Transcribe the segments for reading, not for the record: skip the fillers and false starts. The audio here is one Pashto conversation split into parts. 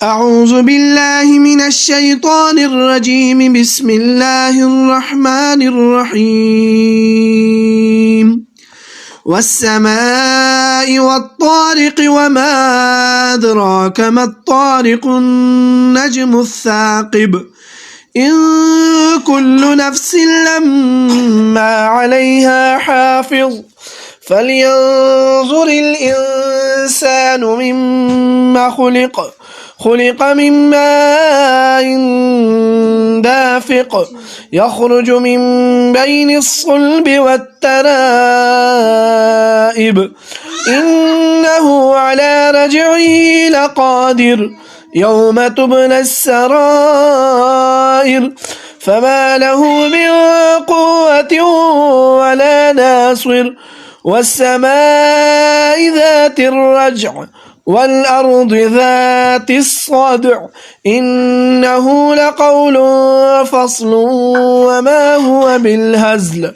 أعوذ بالله من الشيطان الرجيم. بسم الله الرحمن الرحيم. والسماء والطارق وما أدراك ما الطارق النجم الثاقب إن كل نفس لما عليها حافظ فلينظر الإنسان مما خلق من ماء دافق يخرج من بين الصلب والترائب إنه على رجعه لقادر يوم تبلى السرائر فما له من قوة ولا ناصر والسماء ذات الرجع والأرض ذات الصدع إنه لقول فصل وما هو بالهزل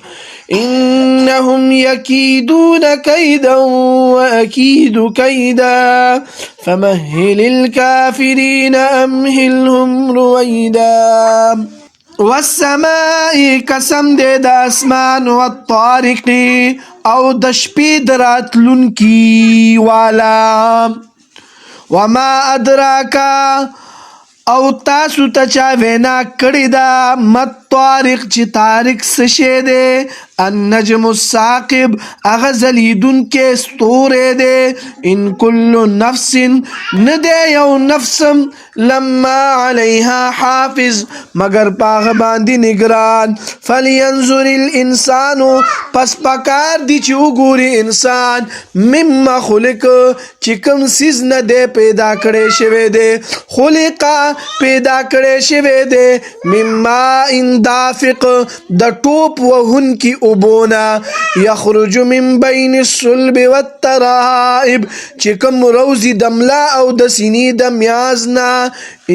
إنهم يكيدون كيدا وأكيد كيدا فمهل الكافرين أمهلهم رويدا. والسماء قسم دے د اسمان والطارق او د شپې د راتلونکي والا وما ادراکا او تاسو ته چا وینا کړې ده مطارق چې طارق څه شی دی النجم الثاقب هغه ځلیدونکی ستوری دی ان کل نفس نه دی یو نفس لما علیها حافظ مگر پاغه باندې نگران فلینظر الانسان پس پکار دی چې وګوري انسان مما خلق چې کوم سیز نه دی پیدا کړی شوی دی خلقا پیدا کړی شوی دی مما ان دافق د ټوپ وهونکي اوبونا یخرج من بین الصلب والترائب چې کوم روزي د ملا او د سینې د میازنا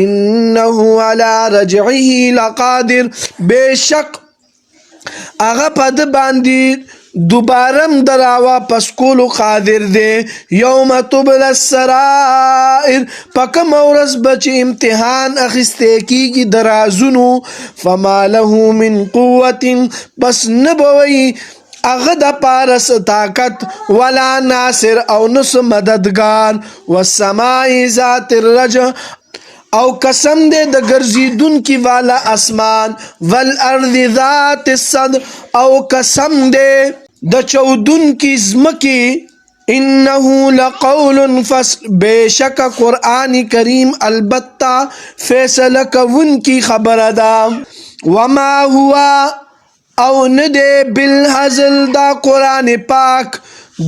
انه على رجعه لقادر بشک هغه په د باندې دوبارم درا واپس کولو قادر دی یوم تبل السرائر پکم ورځ بچ امتحان اخیسته کیږي درازونو فما له من قوت بس نبوي اغه د پارس طاقت ولا ناصر او نس مددگار والسماء ذات الرجع او قسم دے د ګرځیدون کی والا اسمان والارض ذات الصدع او قسم دے د چودون کی زمکی انه لقول فصل بیشک قرآن کریم البتہ فیصلہ کون کی خبر دا وما ہوا او ندے بالهزل دا قرآن پاک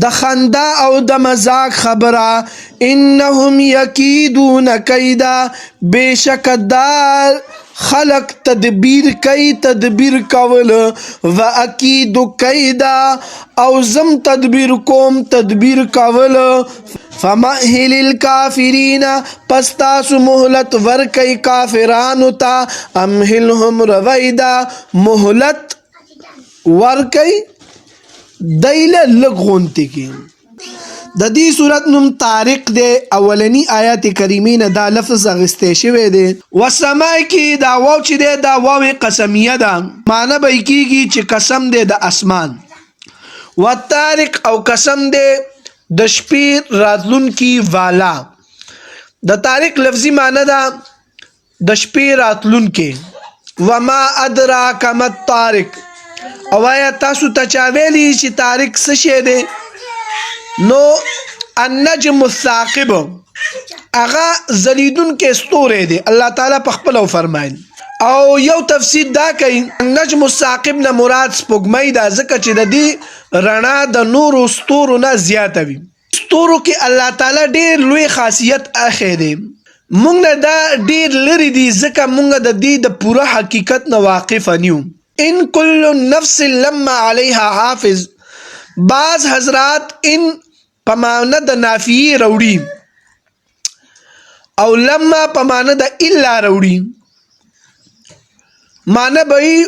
د خندا او د مزاق خبره انهم یکیدون کیدا بیشک دار خلق تدبیر کئی تدبیر کول و اکید کیدا او زم تدبیر کوم تدبیر کول فمهل الکافرین پس تاسو مهلت ورکی کافرانو تا امهلهم رویدا مهلت ورکی دیله لغونتی کی د دې صورت نوم طارق دی اولنی آیات کریمین دا لفظ اغسته شوی دی والسماء کی دا واو چې دی دا واو قسمیه ده معنی به کیږي چې قسم دی د اسمان والطارق او قسم دی د شپې راتلونکي والا د طارق لفظي معنی ده د شپې راتلونکي وما ادراک ما الطارق او آیا تاسو ته چا ویلی چې طارق څه شی دی نو النجم الثاقب اغا ځلیدون کې ستوری دی الله تعالی په خپل فرمایل او یو تفسیر دا کوي النجم الثاقب نه مراد سپوږمۍ ده ځکه چې د دې رڼا د نورو ستورو نه زیاته وي ستورو کې الله تعالی ډېر لوی خاصیت اخی دی مونږ نه دا ډېر لري دي ځکه مونږ د دې د پوره حقیقت نه واقف نیو ان کل نفس لما علیها حافظ بعض حضرات ان پمانه د نافی روڑی او لما پمانه د الا روڑی معنی بھئی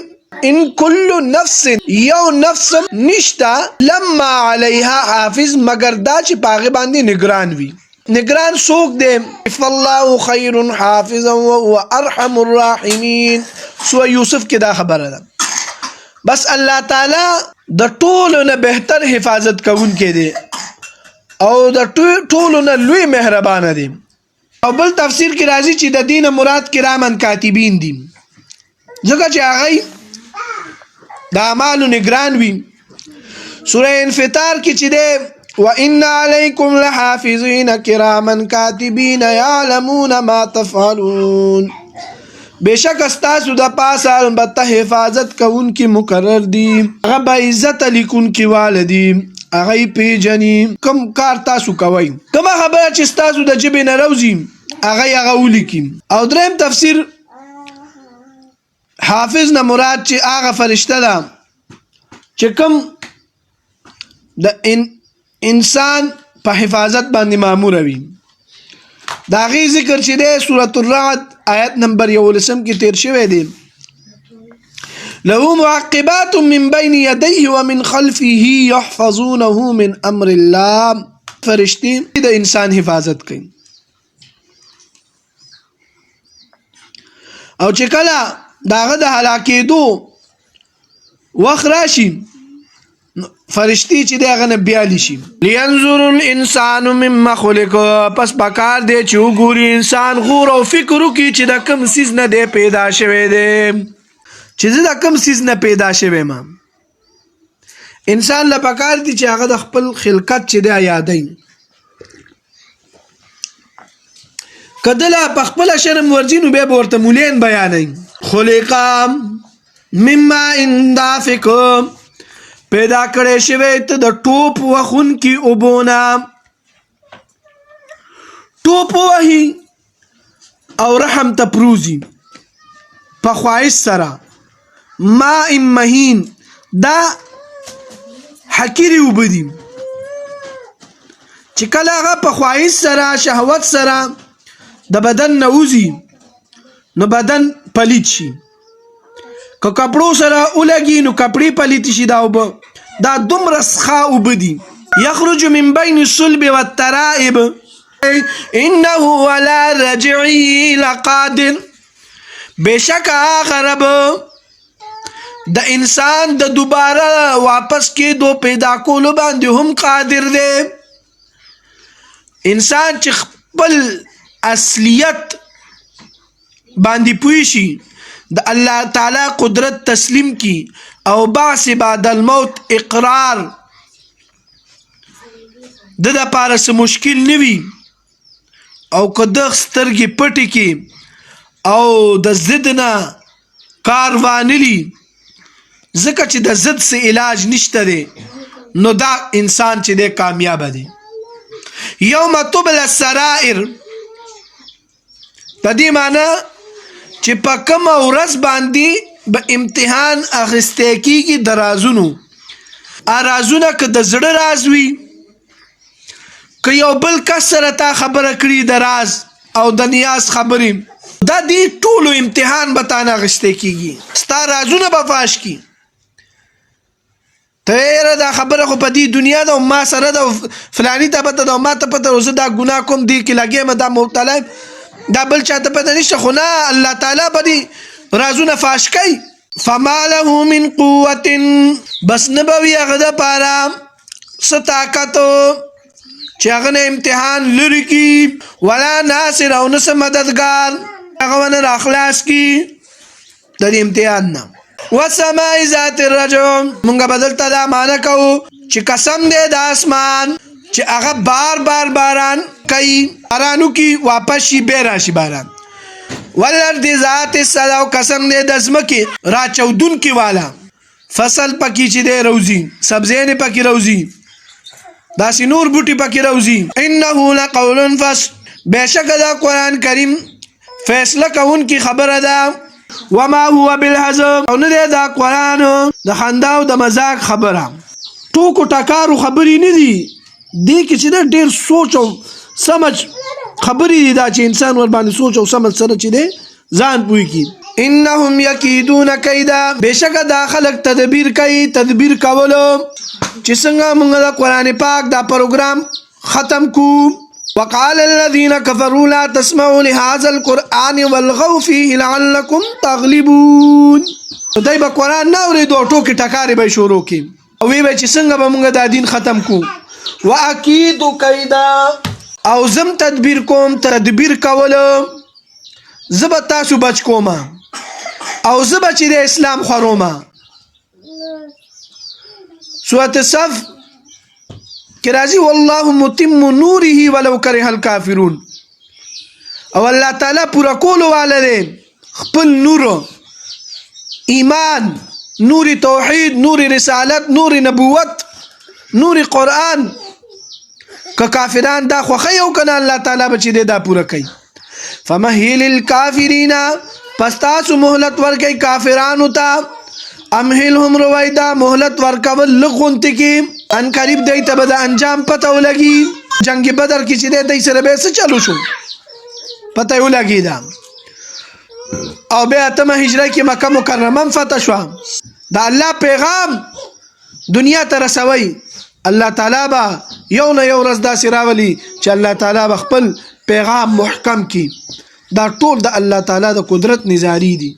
ان کل نفس یو نفس نشتا لما علیها حافظ مگر دا چې پاغه باندې نگران وي نگران څوک دی؟ فالله خیر حافظا وهو ارحم الراحمین. سوره یوسف کې دا خبره ده. بس الله تعالی د ټولو نه بهتر حفاظت کوونکی دی او د ټولو نه لوی مهربانه دی. او بل تفسیر کې راځي چې د دین مراد کرامن کاتبین دي، ځکه چې هغه د اعمالو نگران وي. سوره انفطار کې چې دی وَإِنَّ عَلَيْكُمْ لَحَافِظِينَ كِرَامًا كَاتِبِينَ يَعْلَمُونَ مَا تَفْعَلُونَ. بشک استاسو د پاسه البته حفاظت کوونکي مقرر دي، هغه با عزت لیکونکي والدي، هغه پیژني کوم کار تاسو کوئ، کومه خبره چې تاسو د جبې نه راوځي هغه ولیکي. او دریم تفسیر حافظ نه مراد چې هغه فرشته ده چې کوم د انسان په حفاظت باندې مامور وي. دا غي ذکر چې دی سورۃ الرعد آیت نمبر 11 کې تیر شوی دی. له معقبات من بين يديه ومن خلفه يحفظونه من امر الله. فرشتي د انسان حفاظت کوي. او چې کله داغه د هلاکېدو وخت راشي فرشتي چې دغه نه بیالي شي. لینظر الانسان مما خلق. پس پکار دی چې وګوري انسان غور او فکر وکړي چې د کوم سیز نه دی پیدا شوی دی، چې زه د کوم سیز نه پیدا شوی ما. انسان له پکار دی چې هغه د خپل خلقت چې دی یادای. کدله په خپل شرم ورځینو به ورته مولین بیانای. خلق مما اندافق. پیدا کړی شوی ته د ټوپ وخون کی اوبونا. ټوپ وهي او رحم ته پروزي په خواهش سره. ماء مهین دا حکیری وبدي چې کله هغه په خواهش سره شهوت سره د بدن نوزي نو بدن پلیت شي. که کپړو سره ولګي نو کپړې پلیت شي. دا دومره سخا وبدي. یخرج من بین الصلب والترائب انه على رجعه لقادر. بشک آخرب د انسان د دوباره واپس کېدو پیدا کولو باندې هم قادر دی. انسان چې خپل اصلیت باندې پوه شي، د الله تعالی قدرت تسلیم کی او بعث بعد الموت اقرار د لپاره څه مشکل نوي، او که د سترګې پټې کی او د ضد نه کار وانلی ځکه چې د ضد څه علاج نشته دی، نو دا انسان چې دی کامیاب دی. یوم تبل السرائر په دې معنی چې په کومه ورځ باندې به امتحان اخیستی کېږي د رازونو. رازونه که د زړه راز وي، که یو بل کس سره تا خبره کړي د راز او د نیاز خبرې، دا دې ټولو امتحان به تانه اخیستی کېږي. ستا رازونه به فاش کړي. ته یاره دا خبره خو په دې دنیا ده او ما سره ده او فلاني ته پته ده او ما ته پته ده، زه دا ګناه کوم، دې کې لګیم، دا مبتلا یم، دا بل چاته پته نشته. خو نه، الله تعالی به دې رازونه فاش کوي. فما له من قوة. بس نه به وي هغه دپاره څه طاقت چې هغه نه امتحان لرې کړي، ولا ناصر او نه څه مددګار هغه ونه راخلاص کړي د دې امتحان نه. والسماء ذات الرجع. مونږ به دلته دا معنی کوو چې قسم دی د اسمان چې هغه بار بار باران کوي، بارانو کی واپس شي بیا راشي باران. والارض ذات الصدع. قسم دی د ځمکې راچودونکي والا فصل پکې چې دی روزي، سبزیانې پکې روزي، داسې نور بوټي پکې روزي. انه لقول فصل. بېشکه دا قرآن کریم فیصله کوونکي خبره ده. وما هو بالهزل. او نه دی دا قرآن د خندا او د مزاق خبره، ټوکو ټکارو خبرې نه دي. دې کې چې دی ډېر سوچ او سمج خبرې دي، دا چې انسان ور باندې سوچ او سمج سره چې دی ځان پوه کړي. انهم یکیدون کیدا. بېشکه دا خلک تدبیر کوي، تدبیر کولو چې څنګه موږ د قرآن پاک دا پروګرام ختم کو وقال الذين كفروا لا تسمعوا لهذا القرآن والغوا فيه لعلكم تغلبون. دای به قرآن نه اورېدو ټوکې ټکارې به یې شروع کړي او وی به چې څنګه به موږ دا دین ختم کو. واکید کیدا او زم تدبیر کوم تدبیر کول زه به تاسو بچ کوم او زه به چې د اسلام خوروم. سورة صف کې راځي والله متم نوره ولو کرہ الکافرون او الله تعالی پورا کولو والا دی خپل نور ایمان، نور توحید، نور رسالت، نور نبوت، نور قرآن. که کافران دا خوخی او کنه الله تعالی بچی دی دا پورا کوي. فمهل الکافرین پس تاسو مهلت ورکي کافرانو ته امهلهم رویدا مهلت ورکول لغونت کی ان قریب دی ته به انجام پته ولګي. جنگ بدر کې چې دی سره به څه چلو شو پته ولګي دا او بیا اتمه هجره کې مکه مکرمه فتح شو. دا الله پیغام دنیا ته رسوي. الله تعالی با یو نه یو ورځ داسې راولي چې الله تعالی به خپل پیغام محکم کړي. دا ټول د الله تعالی د قدرت نظاری دي.